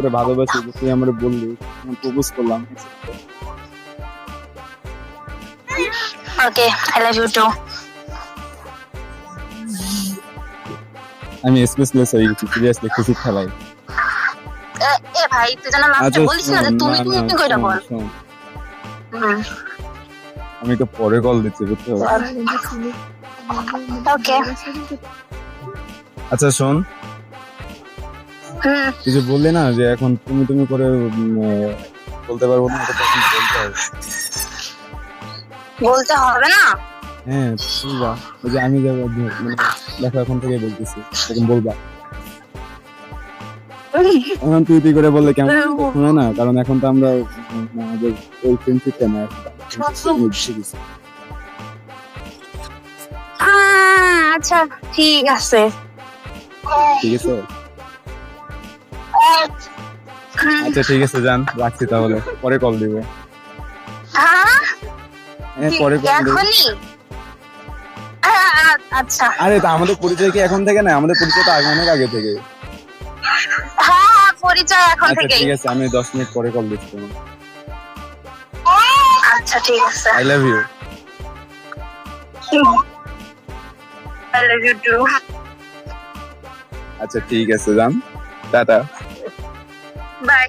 করে ভালোবাসি, তুই আমার বললি, প্রপোজ করলাম। ওকে, আই লাভ ইউ টু। আমি স্পেসলেস হয়ে গেছি, সিরিয়াসলি খুশি খেলাই। এ ভাই, তুই যেন লাস্টে বলিস না যে তুমি তুমি কইরা বল। আমি তো পরে কল দিচ্ছি, বুঝছো? ওকে। আচ্ছা শোন, কিছু বললি না যে এখন তুমি তুমি করে বলতে পারবো না, এটা তখন বলতে হবে। বলতে হবে না? হ্যাঁ বলবা, ওই যে আমি যাবো, মানে দেখো এখন থেকে বলতেছি, তখন বলবা। এখন তুই তুই করে বললে কেমন শোনা না, কারণ এখন তো আমরা আমাদের ওই ফ্রেন্ডশিপটা না, আচ্ছা ঠিক আছে। ঠিক আছে, আচ্ছা ঠিক আছে, যান রাখছি তাহলে, পরে কল দিব। হ্যাঁ পরে কল দিব। আচ্ছা। আরে তা আমাদের পরিচয় কি এখন থেকে না? আমাদের পরিচয় তো অনেক আগে থেকে। হ্যাঁ পরিচয় এখন আচ্ছা থেকে। ঠিক আছে, আমি 10 মিনিট পরে কল দিচ্ছি। আচ্ছা ঠিক আছে। I love you. I love you too. আচ্ছা ঠিক আছে, যান, টাটা। বাই।